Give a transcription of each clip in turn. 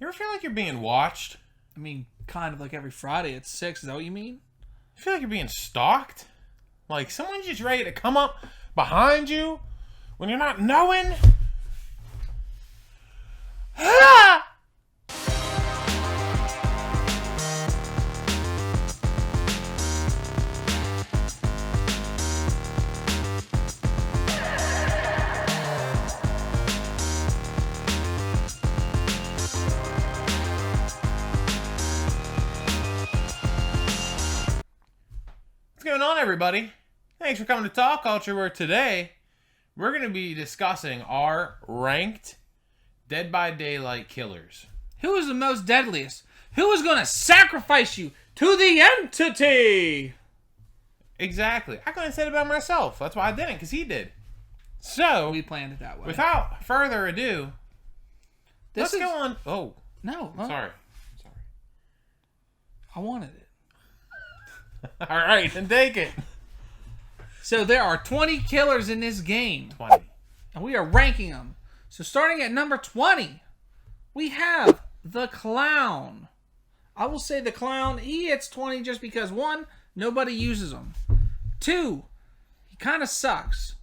You ever feel like you're being watched? I mean, kind of like every Friday at 6. Is that what you mean? You feel like you're being stalked? Like someone's just ready to come up behind you when you're not knowing? Ah! What's going on, everybody? Thanks for coming to Talk Culture, where today we're going to be discussing our ranked Dead by Daylight killers. Who is the most deadliest? Who is going to sacrifice you to the entity? Exactly. I couldn't have said it about myself. That's why I didn't, because he did. So, We planned it that way. without further ado, let's go on. Oh, No. sorry. I wanted it. All right, then take it. So there are 20 killers in this game. 20. And we are ranking them. So starting at number 20, we have the Clown. I will say the Clown, he hits 20 just because, 1, nobody uses him. 2, he kind of sucks.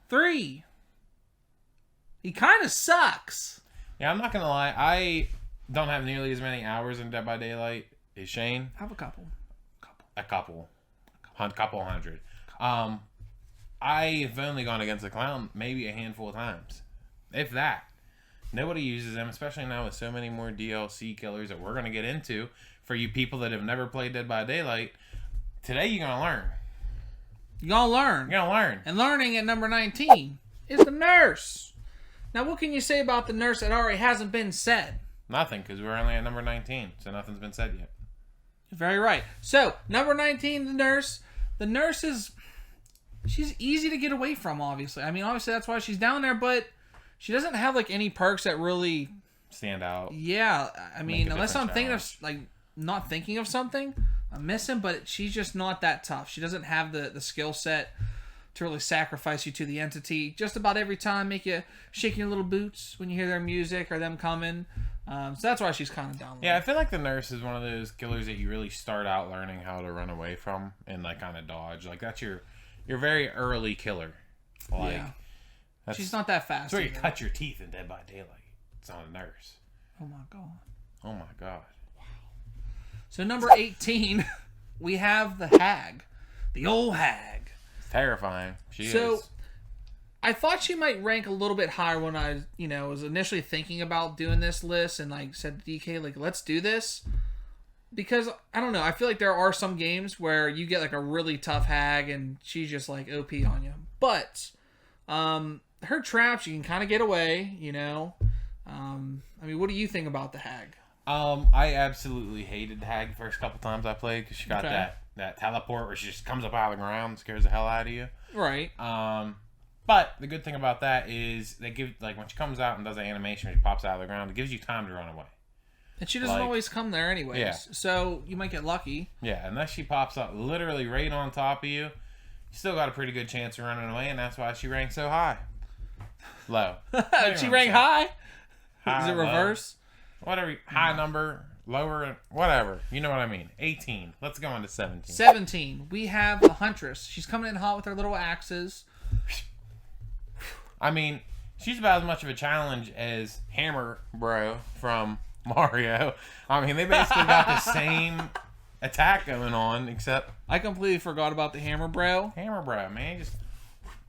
3, he kind of sucks. Yeah, I'm not going to lie. I don't have nearly as many hours in Dead by Daylight as Shane. I have a couple. A couple hundred. I've only gone against the Clown maybe a handful of times, if that. Nobody uses them, especially now with so many more DLC killers that we're going to get into. For you people that have never played Dead by Daylight, today you're going to learn. You're going to learn. You're going to learn. And learning at number 19 is the Nurse. Now, what can you say about the Nurse that already hasn't been said? Nothing, because we're only at number 19, so nothing's been said yet. Very right. So, number 19, the Nurse. The Nurse she's easy to get away from, obviously. I mean, obviously that's why she's down there, but she doesn't have, like, any perks that really... Stand out. Yeah, I mean, unless I'm thinking challenge. of, like, not thinking of something, I'm missing, but she's just not that tough. She doesn't have the skill set to really sacrifice you to the entity. Just about every time, make you shake your little boots when you hear their music or them coming. So that's why she's kind of down low. Yeah, I feel like the Nurse is one of those killers that you really start out learning how to run away from and like kind of dodge. Like that's your very early killer. Like yeah. She's not that fast. that's where you either. cut your teeth in Dead by Daylight. It's on a Nurse. Oh my god. Oh my god. So number 18, we have the Hag. The old Hag. It's terrifying. She So, is. I thought she might rank a little bit higher when I, was initially thinking about doing this list and like said to DK, like, let's do this. Because, I don't know, I feel like there are some games where you get like a really tough Hag and she's just like OP on you. But, her traps, you can kind of get away, I mean, what do you think about the Hag? I absolutely hated the Hag the first couple times I played because she got that teleport where she just comes up out of the ground and scares the hell out of you. Right. But the good thing about that is they give, like, when she comes out and does the animation when she pops out of the ground, it gives you time to run away. And she doesn't always come there anyways. Yeah. So you might get lucky. Yeah, unless she pops up literally right on top of you, you still got a pretty good chance of running away, and that's why she ranks so high. Low. She ranked high? High, Is it reverse? Low. Whatever. High number, lower, whatever. You know what I mean. 18. Let's go on to 17. 17. We have the Huntress. She's coming in hot with her little axes. I mean, she's about as much of a challenge as Hammer Bro from Mario. I mean, they basically got the same attack going on, except I completely forgot about the Hammer Bro. Hammer Bro, man. Just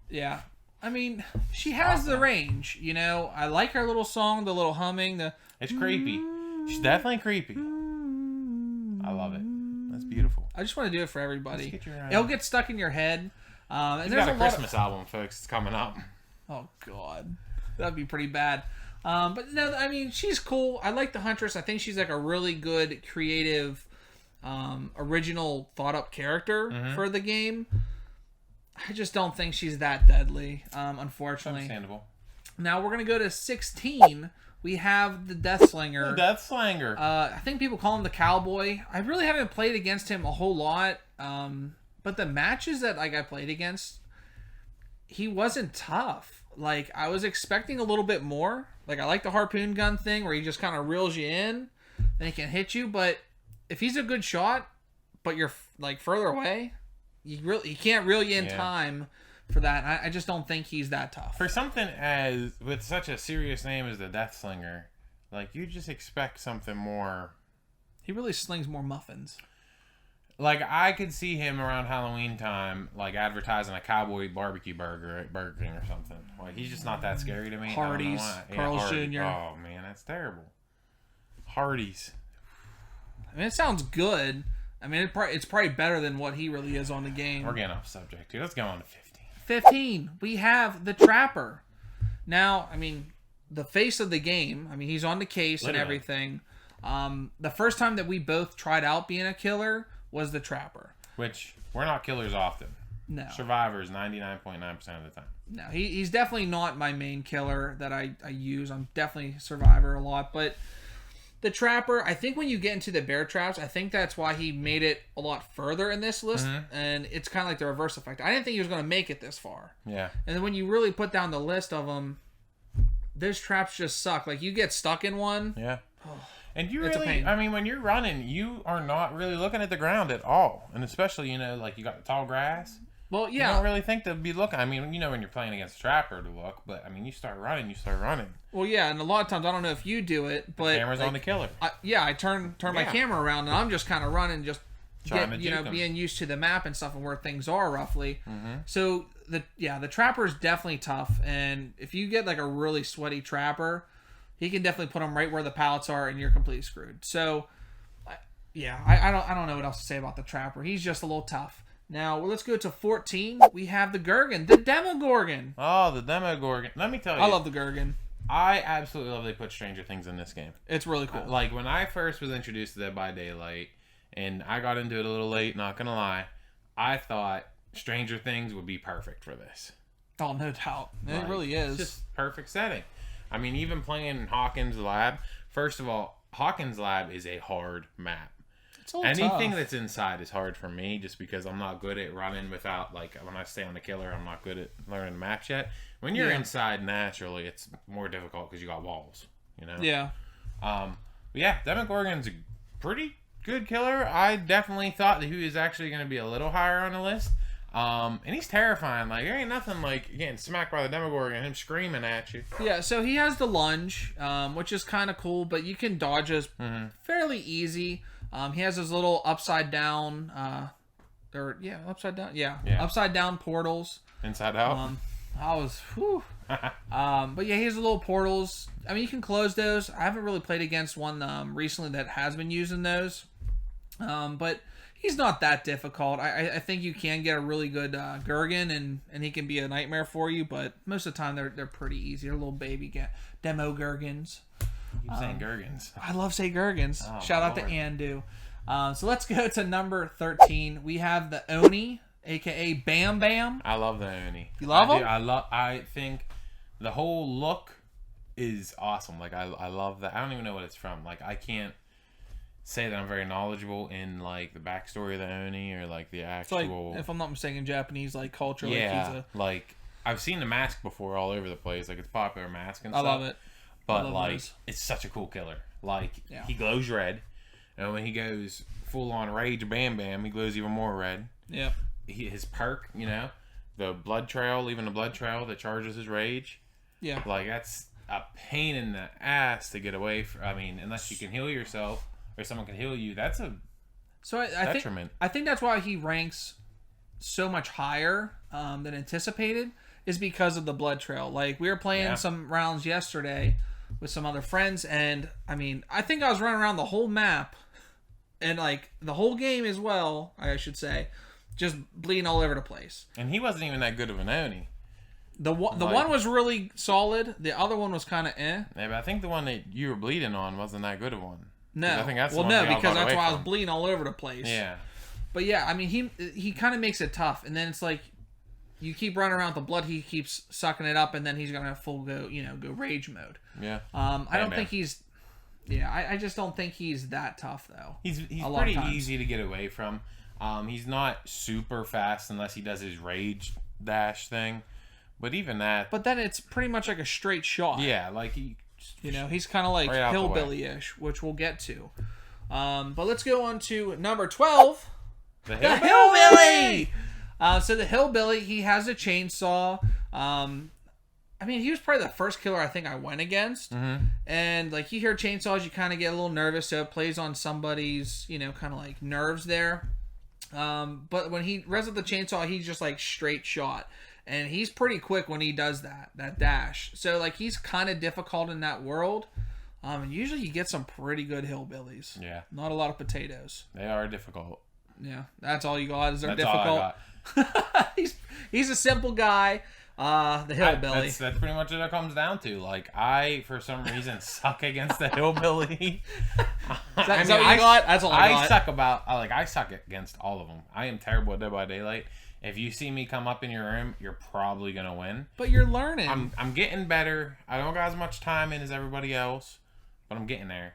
Yeah. I mean, she has the range, I like her little song, the little humming, it's creepy. She's definitely creepy. I love it. That's beautiful. I just want to do it for everybody. Let's get your, It'll get stuck in your head. And She's there's got a a lot Christmas album, folks. It's coming up. Oh, God. That'd be pretty bad. But no, I mean, she's cool. I like the Huntress. I think she's like a really good, creative, original, thought-up character for the game. I just don't think she's that deadly, unfortunately. Understandable. Now we're going to go to 16. We have the Deathslinger. The Deathslinger. I think people call him the Cowboy. I really haven't played against him a whole lot. But the matches that I played against, he wasn't tough. like I was expecting a little bit more. Like I like the harpoon gun thing where he just kind of reels you in, and he can hit you. But if he's a good shot, but you're like further away, he can't reel you in time for that. I just don't think he's that tough. For something as with such a serious name as the Deathslinger, like you just expect something more. He really slings more muffins. Like I could see him around Halloween time, like advertising a cowboy barbecue burger at Burger King or something. Like he's just not that scary to me. Hardee's, Carl's Jr. Oh man, that's terrible. Hardee's. I mean, it sounds good. I mean, it's probably better than what he really is on the game. We're getting off subject here. Let's go on to 15. 15. We have the Trapper. Now, I mean, the face of the game. I mean, he's on the case and everything. The first time that we both tried out being a killer was the Trapper. Which, we're not killers often. No. Survivors 99.9% of the time. No, he's definitely not my main killer that I use. I'm definitely Survivor a lot. But the Trapper, I think when you get into the bear traps, I think that's why he made it a lot further in this list. Mm-hmm. And it's kind of like the reverse effect. I didn't think he was going to make it this far. Yeah. And then when you really put down the list of them, those traps just suck. Like, you get stuck in one. Yeah. And you really, I mean, when you're running, you are not really looking at the ground at all. And especially, you know, like you got the tall grass. Well, yeah. You don't really think to be looking. I mean, you know, when you're playing against a Trapper to look, but I mean, you start running. Well, yeah, and a lot of times, I don't know if you do it, but... The camera's like, on the killer. I turn my camera around, and I'm just kind of running, just being used to the map and stuff and where things are roughly. Mm-hmm. So, the Trapper is definitely tough, and if you get like a really sweaty Trapper, he can definitely put them right where the pallets are, and you're completely screwed. So, I don't know what else to say about the Trapper. He's just a little tough. Now, let's go to 14. We have the Gurgan, the Demogorgon. Oh, the Demogorgon. Let me tell you. I love the Gurgan. I absolutely love they put Stranger Things in this game. It's really cool. Like, when I first was introduced to Dead by Daylight, and I got into it a little late, not gonna lie, I thought Stranger Things would be perfect for this. Oh, no doubt. It really is. It's just perfect setting. I mean, even playing Hawkins Lab, first of all, Hawkins Lab is a hard map. Anything that's inside is hard for me just because I'm not good at running without, like, when I stay on the killer, I'm not good at learning the maps yet. When you're inside naturally, it's more difficult because you got walls, you know? Yeah. Demogorgon's a pretty good killer. I definitely thought that he was actually going to be a little higher on the list. And he's terrifying. Like, there ain't nothing like getting smacked by the Demogorgon and him screaming at you. Yeah, so he has the lunge, which is kind of cool, but you can dodge us fairly easy. He has his little upside down, upside down portals. Inside out. But yeah, he has the little portals. I mean, you can close those. I haven't really played against one recently that has been using those. But he's not that difficult. I think you can get a really good Gurgan, and he can be a nightmare for you. But most of the time, they're pretty easy. They're little baby demo Gurgans. You keep saying Gurgans. I love saying Gurgans. Oh, Shout out to Andu. So let's go to number 13. We have the Oni, aka Bam Bam. I love the Oni. You love him? I think the whole look is awesome. Like I love that. I don't even know what it's from. Like I can't say that I'm very knowledgeable in like the backstory of the Oni or like the actual. It's like, if I'm not mistaken, Japanese like culture. Yeah. Like I've seen the mask before all over the place. Like it's a popular mask and stuff. I love it. But like it's such a cool killer. Like he glows red. And when he goes full on rage Bam Bam, he glows even more red. Yep. His perk, you know, the blood trail, leaving a blood trail that charges his rage. Yeah. Like that's a pain in the ass to get away from. I mean, unless you can heal yourself or someone can heal you, that's a detriment. I think that's why he ranks so much higher than anticipated is because of the blood trail. Like we were playing some rounds yesterday with some other friends, and I mean, I think I was running around the whole map and like the whole game as well, I should say, just bleeding all over the place. And he wasn't even that good of an Oni. The one was really solid. The other one was kind of eh. Yeah, but I think the one that you were bleeding on wasn't that good of one. No, I think that's because that's why I was bleeding all over the place. Yeah, but yeah, I mean, he kind of makes it tough, and then it's like you keep running around with the blood, he keeps sucking it up, and then he's gonna full go rage mode. Yeah. I don't think he's. Yeah, I just don't think he's that tough though. He's pretty easy to get away from. He's not super fast unless he does his rage dash thing. But even that, But then it's pretty much like a straight shot. yeah, like He's kind of like Right out the way. hillbilly-ish, which we'll get to. But let's go on to number 12. the The hillbilly. hillbilly. So the hillbilly, he has a chainsaw. I mean, he was probably the first killer I think I went against. Mm-hmm. And like you hear chainsaws, you kind of get a little nervous, so it plays on somebody's, kind of like nerves there. But when he rests with the chainsaw, he's just like straight shot. And he's pretty quick when he does that dash. So like he's kind of difficult in that world. And usually you get some pretty good hillbillies. Yeah, Not a lot of potatoes. they are difficult. Yeah, that's all you got. Is they're That's all I difficult. got. he's a simple guy. The hillbilly. That's pretty much what it comes down to. Like I, for some reason, suck against the hillbilly. Is that what you got? That's all I got. I suck against all of them. I am terrible at Dead by Daylight. If you see me come up in your room, you're probably gonna win. But you're learning. I'm getting better. I don't got as much time in as everybody else, but I'm getting there.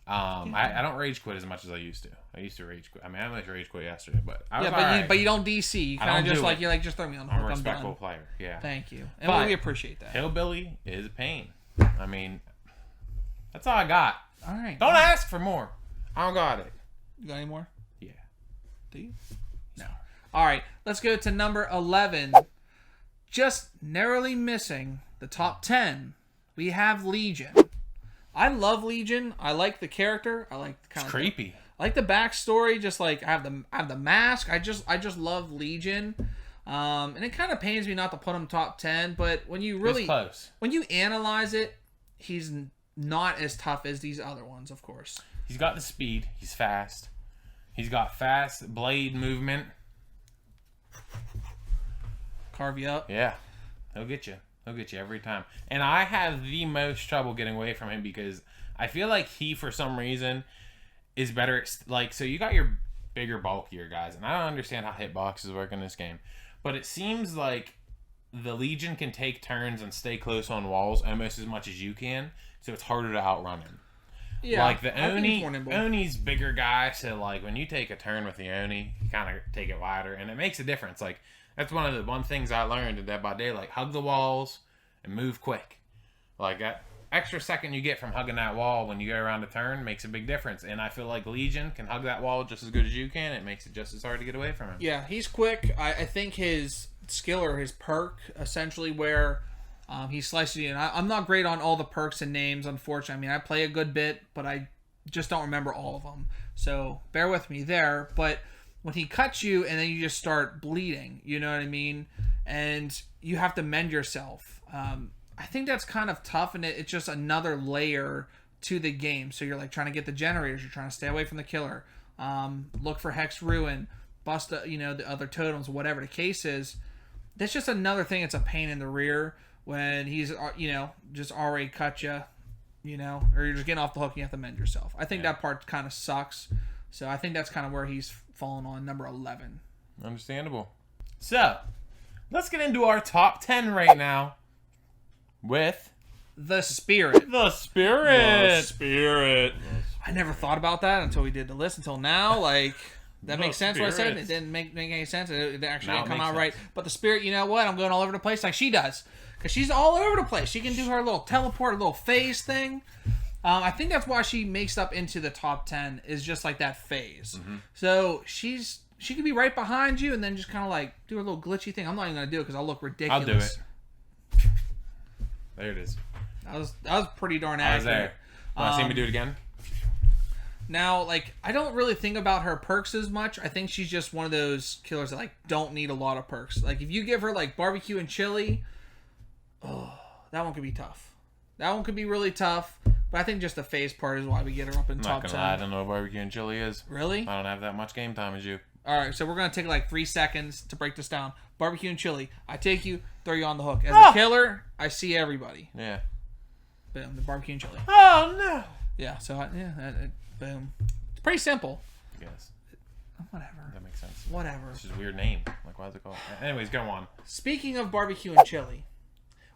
I don't rage quit as much as I used to. I used to rage quit. I mean, I almost rage quit yesterday, but I was alright. but you don't DC. You I kind of don't just do like it. you're like just throw me on the I'm hook. a I'm done. respectful player. Yeah. Thank you, and But we appreciate that. Hillbilly is a pain. I mean, that's all I got. All right. Don't ask for more. I don't got it. You got any more? Yeah. Do you? No. All right. Let's go to number 11. Just narrowly missing the top 10. We have Legion. I love Legion. I like the character. I like kind of Creepy. I like the backstory. Just like I have the mask. I just love Legion. And it kind of pains me not to put him top 10, but when you really It's close. when you analyze it, he's not as tough as these other ones, of course. He's got the speed. He's fast. He's got fast blade movement. Carve you up. Yeah. He'll get you. He'll get you every time. And I have the most trouble getting away from him because I feel like he, for some reason, is better at, like, so you got your bigger, bulkier guys, and I don't understand how hitboxes work in this game, but it seems like the Legion can take turns and stay close on walls almost as much as you can, so it's harder to outrun him. Yeah, Like the I think he's more Oni, nimble. Oni's bigger guy, so like when you take a turn with the Oni, you kind of take it wider, and it makes a difference. Like that's one things I learned in Dead by Daylight: hug the walls and move quick. Like that extra second you get from hugging that wall when you go around a turn makes a big difference. And I feel like Legion can hug that wall just as good as you can. It makes it just as hard to get away from him. Yeah, he's quick. I think his skill or his perk, essentially, where he slices you. And I'm not great on all the perks and names, unfortunately. I mean, I play a good bit, but I just don't remember all of them. So bear with me there. But when he cuts you and then you just start bleeding, you know what I mean? And you have to mend yourself. I think that's kind of tough, and it's just another layer to the game. So you're like trying to get the generators, you're trying to stay away from the killer, look for Hex Ruin, bust the other totems, whatever the case is. That's just another thing. It's a pain in the rear when he's just already cut you, or you're just getting off the hook and you have to mend yourself. I think that part kind of sucks. So I think that's kind of where he's fallen on number 11. Understandable. So let's get into our top 10 right now with The Spirit. the Spirit. Spirit. I never thought about that until we did the list until now. Like, that The makes sense what I said. Spirit. It didn't make any sense. It actually Now didn't it come makes out right. sense. But the Spirit, you know what? I'm going all over the place like she does. Because she's all over the place. She can do her little teleport, little phase thing. I think that's why she makes up into the top 10 is just like that phase. Mm-hmm. So she could be right behind you and then just kind of like do a little glitchy thing. I'm not even going to do it because I'll look ridiculous. I'll do it. There it is. That was pretty darn I was accurate. there. Want to see me do it again? Now, like, I don't really think about her perks as much. I think she's just one of those killers that, like, don't need a lot of perks. Like, if you give her, like, barbecue and chili, that one could be tough. That one could be really tough. But I think just the phase part is why we get her up in I'm top not 10. gonna lie, I don't know what barbecue and chili is. Really? I don't have that much game time as you. All right, so we're going to take, like, 3 seconds to break this down. Barbecue and chili. I take you, throw you on the hook. As a killer, I see everybody. Yeah. Boom, the barbecue and chili. Oh no. Yeah, so, boom. It's pretty simple. Yes, Whatever. that makes sense. Whatever. It's just a weird name. Like, why is it called? Anyways, go on. Speaking of barbecue and chili,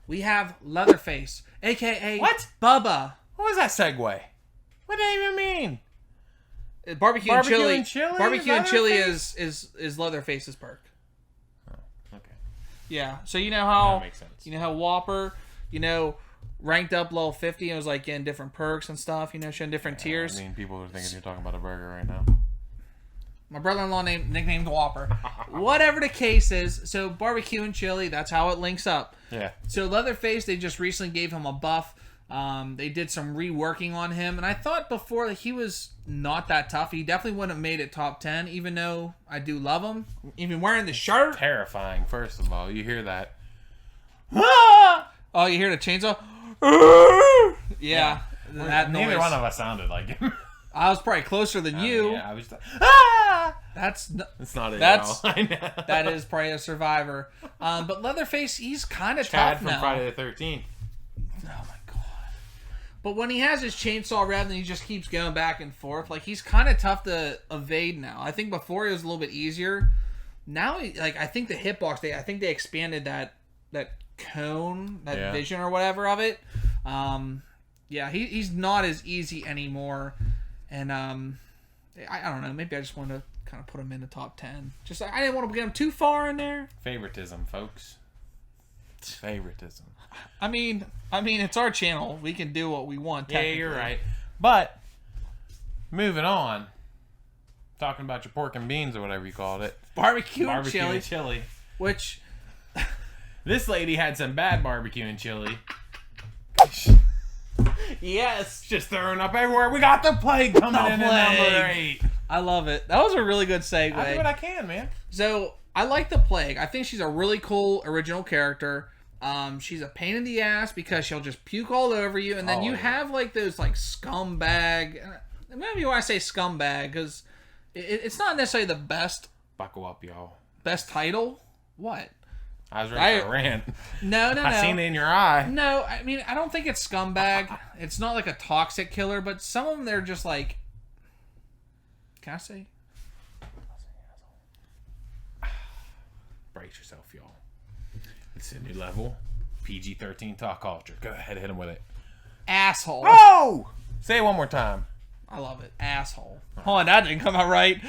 we have Leatherface, a.k.a. What? Bubba. What was that segue? What did that even mean? Barbecue and chili. and chili? Barbecue and chili Leatherface? is Leatherface's perk. Oh, okay. Yeah. So you know how That makes sense. you know how Whopper, ranked up level 50 and was like getting different perks and stuff. She had different tiers. I mean, people are thinking you're talking about a burger right now. My brother-in-law nicknamed Whopper. Whatever the case is, so barbecue and chili, that's how it links up. Yeah. So Leatherface, they just recently gave him a buff. They did some reworking on him, and I thought before that he was not that tough. He definitely wouldn't have made it top 10, even though I do love him. Even wearing the shirt. Terrifying, first of all. You hear that. Oh, you hear the chainsaw? Yeah. That noise. Neither one of us sounded like him. I was probably closer than you. Yeah, I was like, ah! That's not it that's- at all. I know. that is probably a survivor. But Leatherface, he's kind of Chad tough from now. Friday the 13th. Oh my god! But when he has his chainsaw rev and he just keeps going back and forth, like he's kind of tough to evade now. I think before it was a little bit easier. Now, I think the hitbox, I think they expanded that cone, that vision or whatever of it. Yeah, he's not as easy anymore. And I don't know. Maybe I just wanted to kind of put him in the top 10. Just I didn't want to get him too far in there. Favoritism, folks. Favoritism. I mean, it's our channel. We can do what we want. Yeah, you're right. But moving on, talking about your pork and beans or whatever you called it, Barbecue and and chili. chili. Which This lady had some bad barbecue and chili. yes, Just throwing up everywhere. We got the plague coming The in at number plague. 8. I love it. That was a really good segue. I do what I can, man. So I like the Plague. I think she's a really cool original character. She's a pain in the ass because she'll just puke all over you, and then you have like those like scumbag. Maybe why I say scumbag because it's not necessarily the best Buckle up, y'all. title. What? I was ready for a rant. No. I seen it in your eye. No, I mean I don't think it's scumbag. It's not like a toxic killer, but some of them they're just like. Can I say? Brace yourself, y'all. It's a new level. PG-13 talk culture. Go ahead, hit him with it. Asshole. Oh! Say it one more time. I love it. Asshole. Hold on, that didn't come out right.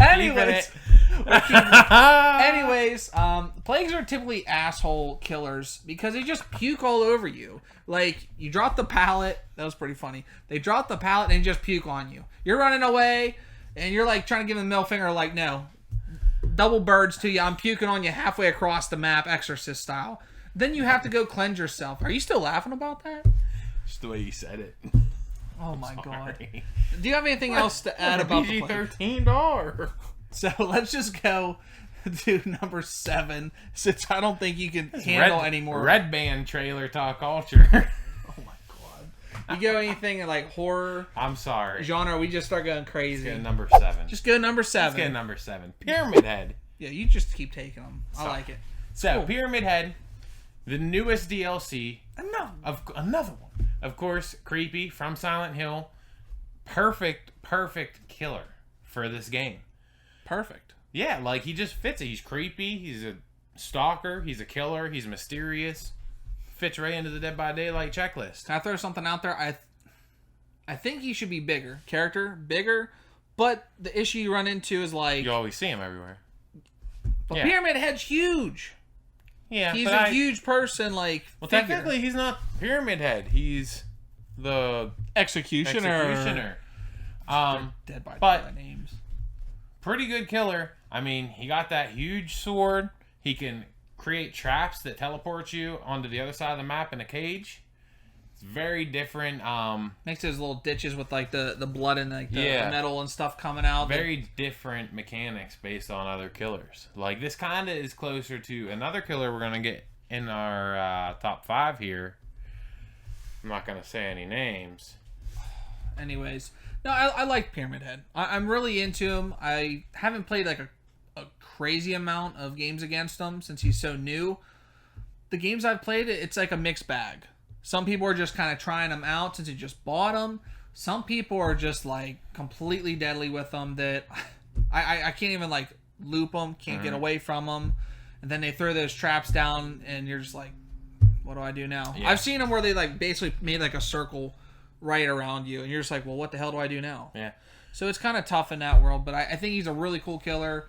Anyways. Anyways, plagues are typically asshole killers because they just puke all over you. Like, you drop the pallet. That was pretty funny. They drop the pallet and just puke on you. You're running away, and you're like trying to give them the middle finger, like, no. Double birds to you. I'm puking on you halfway across the map, Exorcist style. Then you have to go cleanse yourself. Are you still laughing about that? Just the way you said it. Oh my god. Sorry. Do you have anything else to add about the plague? PG-13 door. So let's just go to number 7, since I don't think you can handle any more. Red Band trailer talk culture. Oh my god. You go anything in like horror I'm sorry. genre, we just start going crazy. Get number 7. Just go number 7. Let's get number 7. Pyramid Head. Yeah, you just keep taking them. I like it. So, Cool. Pyramid Head, the newest DLC. Another one. Of course, Creepy from Silent Hill. Perfect killer for this game. Perfect. Yeah, like he just fits it. He's creepy. He's a stalker. He's a killer. He's mysterious. Fits right into the Dead by Daylight checklist. Can I throw something out there? I think he should be bigger. Character, bigger. But the issue you run into is like... You always see him everywhere. But yeah. Pyramid Head's huge. Yeah, He's a huge person, like, Well, figure. technically, he's not Pyramid Head. He's the Executioner. Dead by Daylight names. Pretty good killer. I mean, he got that huge sword. He can create traps that teleport you onto the other side of the map in a cage. It's very different. Makes his little ditches with like the blood and like the Yeah. metal and stuff coming out. Very different mechanics based on other killers. Like this kind of is closer to another killer we're gonna get in our top 5 here. I'm not gonna say any names. Anyways, no, I like Pyramid Head. I'm really into him. I haven't played like a crazy amount of games against him since he's so new. The games I've played, it's like a mixed bag. Some people are just kind of trying them out since you just bought them. Some people are just like completely deadly with them that I can't even like loop them, can't get away from them. And then they throw those traps down and you're just like, what do I do now? Yeah. I've seen them where they like basically made like a circle right around you and you're just like, well, what the hell do I do now? Yeah. So it's kind of tough in that world, but I think he's a really cool killer.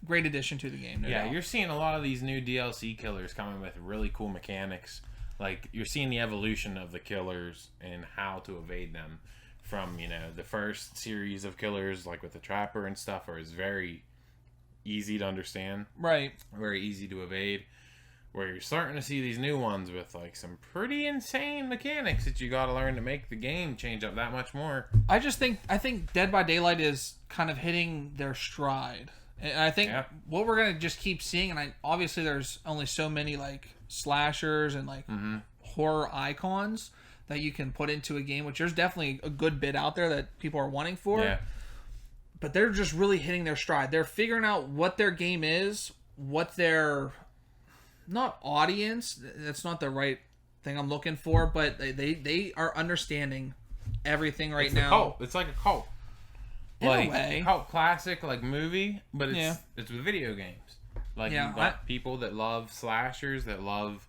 great addition to the game. No doubt. You're seeing a lot of these new DLC killers coming with really cool mechanics. Like, you're seeing the evolution of the killers and how to evade them from, the first series of killers, like with the Trapper and stuff, are is very easy to understand. Right. Very easy to evade. Where you're starting to see these new ones with, like, some pretty insane mechanics that you got to learn to make the game change up that much more. I think Dead by Daylight is kind of hitting their stride. And I think what we're going to just keep seeing, and obviously there's only so many, like, slashers and, like, horror icons that you can put into a game, which there's definitely a good bit out there that people are wanting for. Yeah. But they're just really hitting their stride. They're figuring out what their game is, what their... not audience, that's not the right thing I'm looking for, but they are understanding everything right now. Cult. It's like a cult. In like, a way. Cult classic, like, movie, but it's with video games. Like, you've got people that love slashers, that love...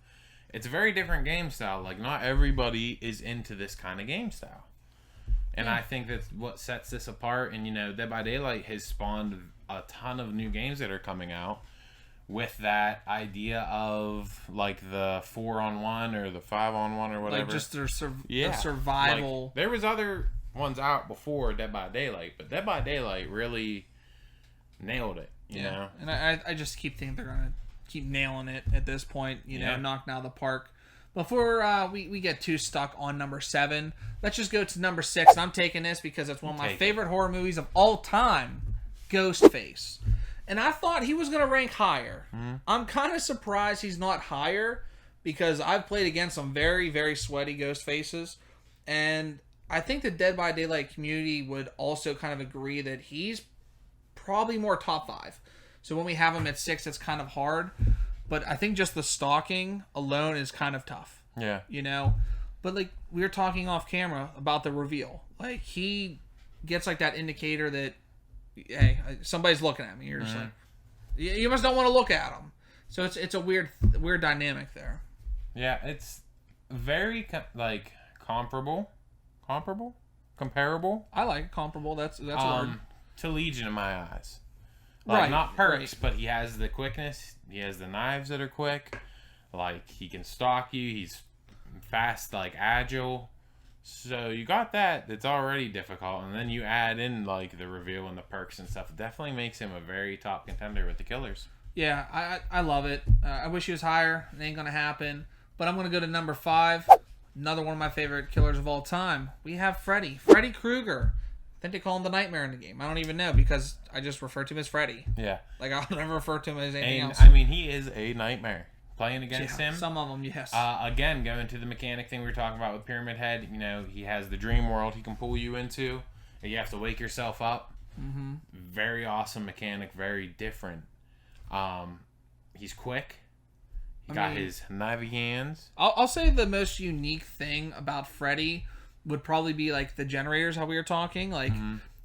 It's a very different game style. Like, not everybody is into this kind of game style. And I think that's what sets this apart. And, Dead by Daylight has spawned a ton of new games that are coming out with that idea of, like, the 4-on-1 or the 5-on-1 or whatever. Like, just their survival. Like, there was other ones out before Dead by Daylight, but Dead by Daylight really nailed it, you know? And I just keep thinking they're going to keep nailing it at this point, knocking out of the park. Before we get too stuck on number 7, let's just go to number 6. And I'm taking this because it's one of my favorite horror movies of all time, Ghostface. And I thought he was going to rank higher. I'm kind of surprised he's not higher because I've played against some very, very sweaty Ghostfaces. And I think the Dead by Daylight community would also kind of agree that he's probably more top 5. So when we have him at 6, it's kind of hard. But I think just the stalking alone is kind of tough. Yeah. But, like, we were talking off camera about the reveal. Like, he gets, like, that indicator that, hey, somebody's looking at me. You're just like, you must don't want to look at them. So it's a weird dynamic there. Yeah, it's very comparable. I like it, comparable. That's a word. To Legion in my eyes. Like, right, not perks, but he has the quickness. He has the knives that are quick. Like, he can stalk you. He's fast, like, agile. So you got that. That's already difficult. And then you add in, like, the reveal and the perks and stuff. It definitely makes him a very top contender with the killers. Yeah, I love it. I wish he was higher. It ain't going to happen. But I'm going to go to number 5. Another one of my favorite killers of all time. We have Freddy Krueger. I think they call him the Nightmare in the game. I don't even know because I just refer to him as Freddy. Yeah. Like, I'll never refer to him as anything else. I mean, he is a nightmare. Playing against him. Some of them, yes. Again, going to the mechanic thing we were talking about with Pyramid Head, he has the dream world he can pull you into. And you have to wake yourself up. Mm-hmm. Very awesome mechanic. Very different. He's quick. He got his knivey hands. I'll say the most unique thing about Freddy would probably be, like, the generators, how we were talking. Like,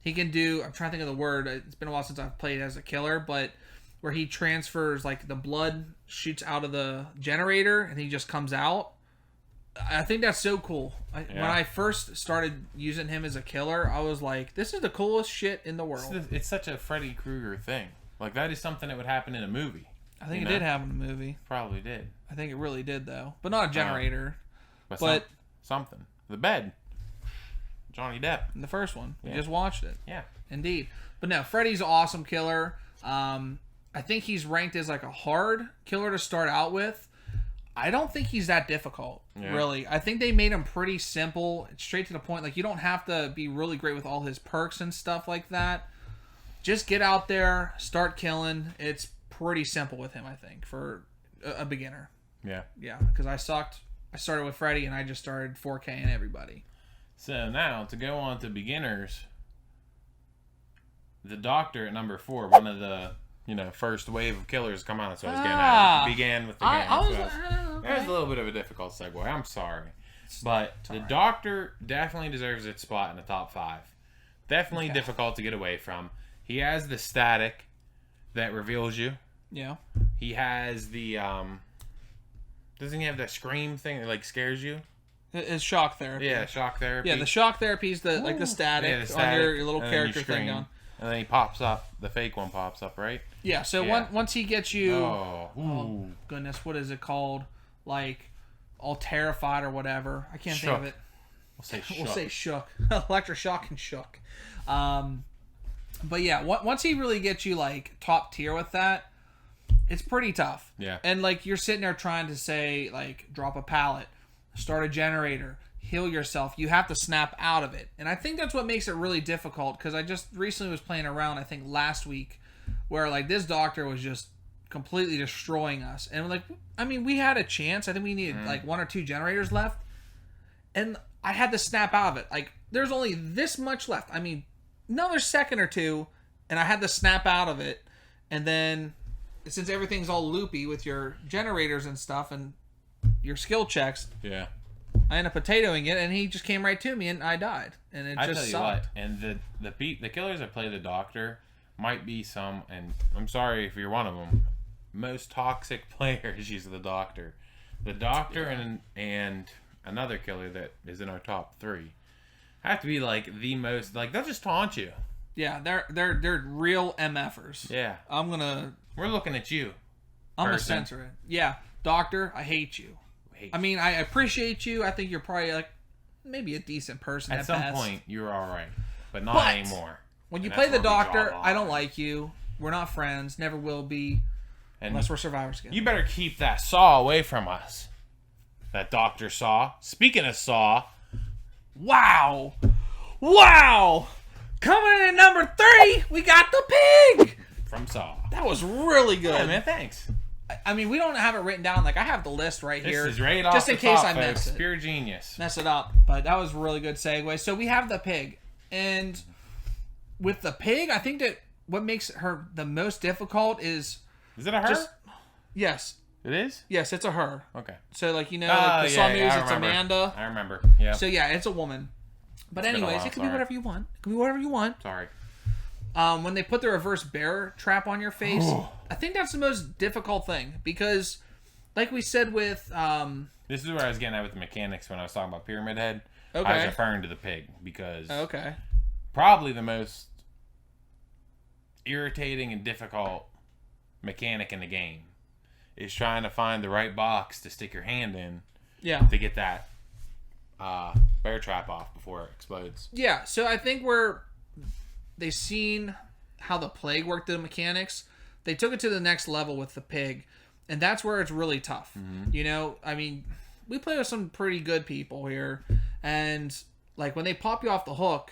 he can do... I'm trying to think of the word. It's been a while since I've played as a killer, but where he transfers, like, the blood shoots out of the generator and he just comes out. I think that's so cool. When I first started using him as a killer, I was like, this is the coolest shit in the world. It's such a Freddy Krueger thing. Like, that is something that would happen in a movie. I think it did happen in a movie. Probably did. I think it really did, though. But not a generator. But something. The bed. Johnny Depp. In the first one. We just watched it. Yeah. Indeed. But no, Freddy's an awesome killer. I think he's ranked as, like, a hard killer to start out with. I don't think he's that difficult, really. I think they made him pretty simple, straight to the point. Like, you don't have to be really great with all his perks and stuff like that. Just get out there, start killing. It's pretty simple with him, I think, for a beginner. Yeah. Yeah, because I sucked. I started with Freddy, and I just started 4K'ing everybody. So now, to go on to beginners, the Doctor at number 4, one of the first wave of killers come out. So I was getting at. Began with the game. There's a little bit of a difficult segue. I'm sorry. But the Doctor definitely deserves its spot in the top 5. Definitely difficult to get away from. He has the static that reveals you. Yeah. He has the doesn't he have that scream thing that, like, scares you? It's shock therapy. Yeah, shock therapy. Yeah, the shock therapy is the static, on your little character thing on. And then he pops up. The fake one pops up, right? Yeah. So Yeah. once he gets you, Oh, goodness, what is it called? Like all terrified or whatever. I can't think of Shook. it. We'll say shook. Electroshock and shook. But yeah, once he really gets you like top tier with that, it's pretty tough. Yeah. And like you're sitting there trying to say like drop a pallet, start a generator, heal yourself. You have to snap out of it. And I think that's what makes it really difficult, because I just recently was playing around, I think last week, where like this doctor was just completely destroying us. And like, I mean, we had a chance. I think we needed like 1 or 2 generators left. And I had to snap out of it. Like there's only this much left. I mean, another second or two, and I had to snap out of it. And then since everything's all loopy with your generators and stuff and your skill checks, Yeah. I ended up potatoing it, and he just came right to me, and I died. And it I just tell you sucked. what, and the killers that play the doctor might be some, and I'm sorry if you're one of them, most toxic players use the doctor. The doctor and another killer that is in our top 3 have to be like the most, like they'll just taunt you. Yeah, they're real MFers. Yeah. We're looking at you. I'm gonna person. censor it. Yeah, doctor, I hate you. I mean, I appreciate you. I think you're probably like maybe a decent person at some best. point you're all right, but not But anymore. When you And play that's the where we draw doctor, the I don't line. like you. We're not friends. Never will be, And unless we're survivors together. you better keep that saw away from us. That Dr. Saw. Speaking of Saw, Wow! Coming in at number 3, we got the pig. from Saw. That was really good. Yeah, man, thanks. I mean, we don't have it written down. Like I have the list right This here, is right off just the in case top, I mess folks. it. Pure genius. Mess it up. But that was a really good segue. So we have the pig, and with the pig, I think that what makes her the most difficult is Is it a her? yes, It is? it's a her. Okay. So like like the yeah, Saw news, I it's remember. Amanda. I remember. Yeah. So yeah, it's a woman. But It's been a anyways, while, it could be sorry. whatever you want. It could be whatever you want. Sorry. When they put the reverse bear trap on your face, I think that's the most difficult thing, because, like we said with This is where I was getting at with the mechanics when I was talking about Pyramid Head. I was okay, referring to the pig because okay, probably the most irritating and difficult mechanic in the game is trying to find the right box to stick your hand in yeah. to get that bear trap off before it explodes. Yeah, so I think they've seen how the plague worked the mechanics. They took it to the next level with the pig, and that's where it's really tough. Mm-hmm. You know, I mean, we play with some pretty good people here, and like when they pop you off the hook,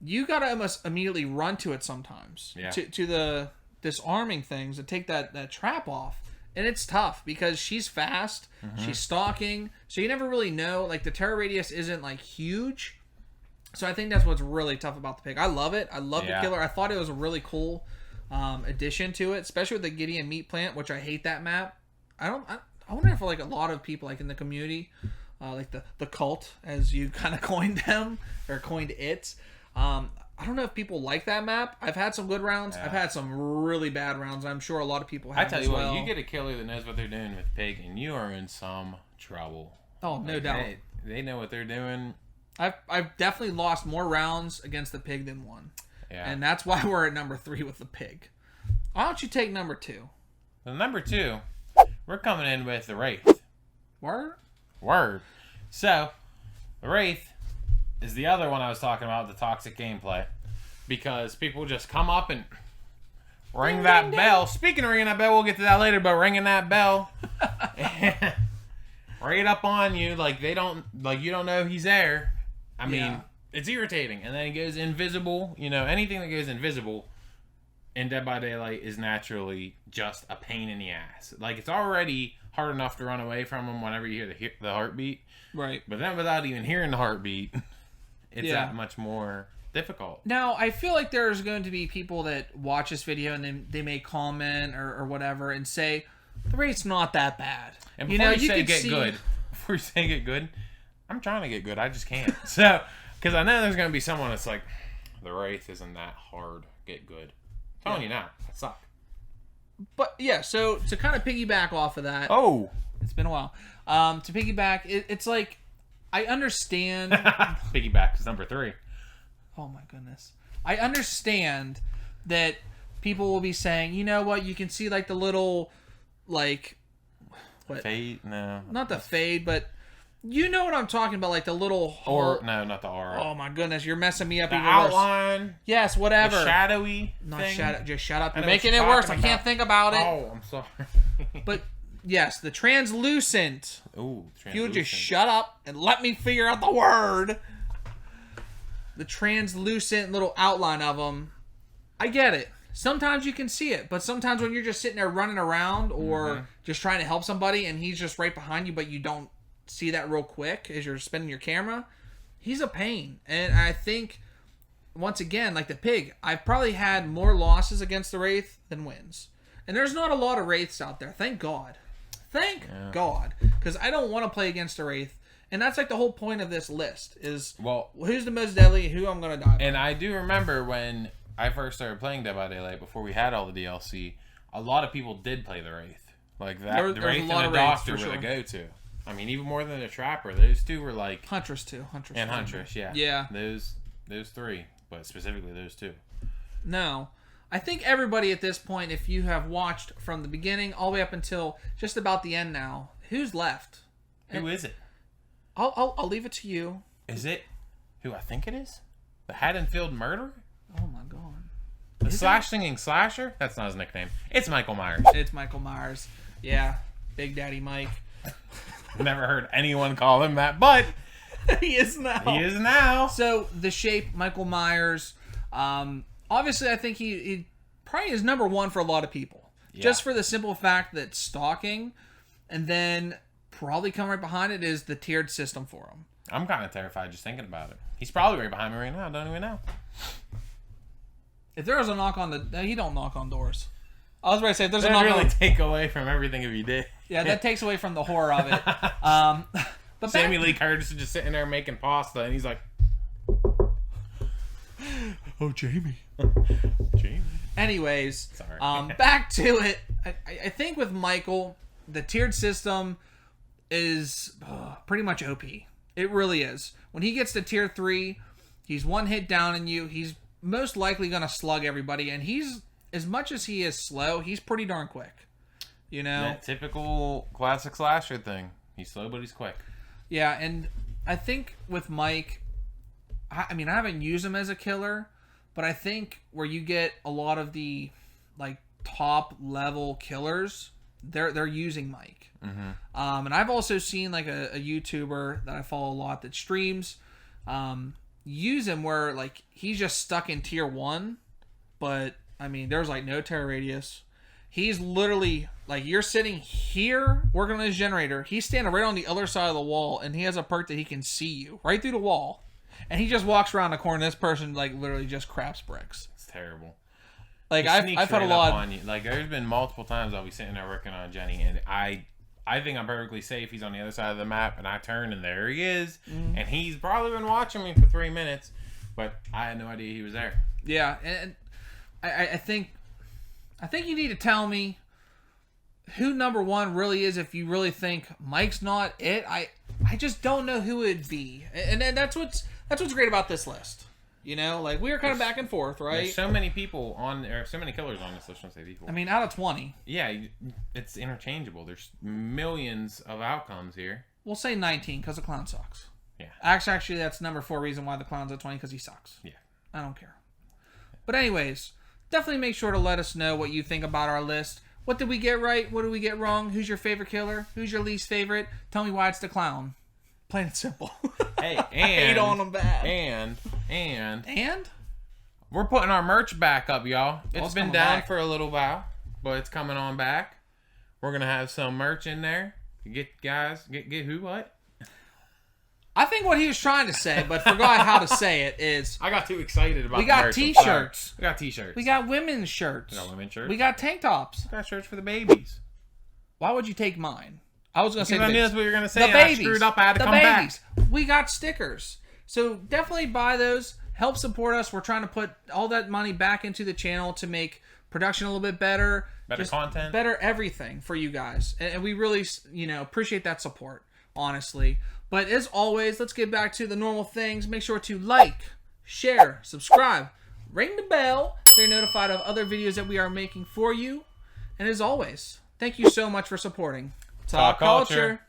you gotta almost immediately run to it sometimes. Yeah. To the disarming things and take that trap off. And it's tough because she's fast, she's stalking, so you never really know. Like the terror radius isn't like huge, so I think that's what's really tough about the pig. I love it. I love Yeah. the killer. I thought it was a really cool addition to it, especially with the Gideon meat plant, which I hate that map. I wonder if like a lot of people like in the community, like the cult as you kind of coined them or coined it. I don't know if people like that map. I've had some good rounds. Yeah. I've had some really bad rounds. I'm sure a lot of people have I tell as you well. what, you get a killer that knows what they're doing with pig, and you are in some trouble. Oh, no Like, doubt. They know what they're doing. I've definitely lost more rounds against the pig than one. Yeah. And that's why we're at number 3 with the pig. Why don't you take number 2? So number 2, we're coming in with the Wraith. Word? So, the Wraith is the other one I was talking about, the toxic gameplay. Because people just come up and ring that bell. Speaking of ringing that bell, we'll get to that later, but ringing that bell right up on you, like you don't know he's there. I mean, Yeah. it's irritating. And then he goes invisible. You know, anything that goes invisible in Dead by Daylight is naturally just a pain in the ass. Like, it's already hard enough to run away from him whenever you hear the heartbeat. Right. But then without even hearing the heartbeat, it's Yeah. that much more difficult. Now, I feel like there's going to be people that watch this video and then they may comment or whatever and say, the rate's not that bad. And before you say could get see- good, before you say get good, I'm trying to get good. I just can't. So, because I know there's going to be someone that's like, the Wraith isn't that hard. Get good. I'm telling you now, I suck. But yeah, so to kind of piggyback off of that, Oh. it's been a while. To piggyback, it's like, I understand. Piggyback is number 3. Oh my goodness. I understand that people will be saying, you know what, you can see like the little, like, what? Fade? No. Not the fade, but you know what I'm talking about, like the little Or no, not the aura. Oh my goodness, you're messing me up the even worse. outline. Yes, whatever. The shadowy Not thing. shadow. Just shut up. I You're know what making you're it worse. I talking can't about. think about it. Oh, I'm sorry. But yes, the translucent. Ooh, You would just shut up and let me figure out the word. The translucent little outline of them. I get it. Sometimes you can see it, but sometimes when you're just sitting there running around or just trying to help somebody and he's just right behind you, but you don't see that real quick as you're spinning your camera, he's a pain. And I think, once again, like the pig, I've probably had more losses against the Wraith than wins. And there's not a lot of Wraiths out there. Thank God. Thank God. Because I don't want to play against a Wraith. And that's like the whole point of this list is, well, who's the most deadly, who I'm going to die by. And I do remember when I first started playing Dead by Daylight, before we had all the DLC, a lot of people did play the Wraith. Like that, the Wraith and the Doctor were the go-to. I mean, even more than the Trapper. Those two were like... Huntress too. Huntress. And Huntress, yeah. Yeah. Those three, but specifically those two. No. I think everybody at this point, if you have watched from the beginning all the way up until just about the end now, who's left? Who is it? I'll leave it to you. Is it who I think it is? The Haddonfield Murderer? Oh my God. The Slash-Singing Slasher? That's not his nickname. It's Michael Myers. It's Michael Myers. Yeah. Big Daddy Mike. Never heard anyone call him that, but He is now. he is now. So, the shape, Michael Myers. Obviously, I think he probably is number one for a lot of people. Yeah. Just for the simple fact that stalking, and then probably come right behind it is the tiered system for him. I'm kind of terrified just thinking about it. He's probably right behind me right now. I don't even know. If there was a knock on the... No, he don't knock on doors. I was ready to say, if there's a That knock really on... take away from everything if he did. Yeah, that takes away from the horror of it. But Sammy Lee Curtis is just sitting there making pasta, and he's like, "Oh, Jamie, Jamie." Anyways, Sorry. Back to it. I think with Michael, the tiered system is pretty much OP. It really is. When he gets to tier 3, he's one hit down on you. He's most likely going to slug everybody, and he's, as much as he is slow, he's pretty darn quick. You know? That typical classic slasher thing. He's slow, but he's quick. Yeah, and I think with Mike, I mean, I haven't used him as a killer, but I think where you get a lot of the like top level killers, they're using Mike. Mm-hmm. And I've also seen like a YouTuber that I follow a lot that streams use him where like he's just stuck in tier 1, but I mean there's like no terror radius. He's literally, like, you're sitting here working on his generator. He's standing right on the other side of the wall, and he has a perk that he can see you right through the wall. And he just walks around the corner. This person, like, literally just craps bricks. It's terrible. Like, I've had a lot. On you. Like, there's been multiple times I'll be sitting there working on Jenny, and I think I'm perfectly safe. He's on the other side of the map, and I turn, and there he is. Mm. And he's probably been watching me for 3 minutes, but I had no idea he was there. Yeah, and I think you need to tell me who number 1 really is if you really think Mike's not it. I just don't know who it'd be. And that's what's great about this list. You know, like we were kind of back and forth, right? There's so many people on there, so many killers on this list. I shouldn't say people. I mean, out of 20. Yeah, it's interchangeable. There's millions of outcomes here. We'll say 19 because the clown sucks. Yeah. Actually, that's number 4 reason why the clown's at 20 because he sucks. Yeah. I don't care. But anyways, definitely make sure to let us know what you think about our list. What did we get right? What did we get wrong? Who's your favorite killer? Who's your least favorite? Tell me why it's the clown. Plain and simple. Hey, I hate on them bad. And we're putting our merch back up, y'all. It's been down for a little while, but it's coming on back. We're gonna have some merch in there. Get who what? I think what he was trying to say, but forgot how to say it, is... I got too excited about we got merch. t-shirts. We got t-shirts. We got women's shirts. We got women's shirts. We got tank tops. We got shirts for the babies. Why would you take mine? I was going to say... I knew that's what you were going to say. The babies. I screwed up. I had to come babies. back. We got stickers. So definitely buy those. Help support us. We're trying to put all that money back into the channel to make production a little bit better. Better content. Better everything for you guys. And we really, appreciate that support, honestly. But as always, let's get back to the normal things. Make sure to like, share, subscribe, ring the bell so you're notified of other videos that we are making for you. And as always, thank you so much for supporting Talk Culture.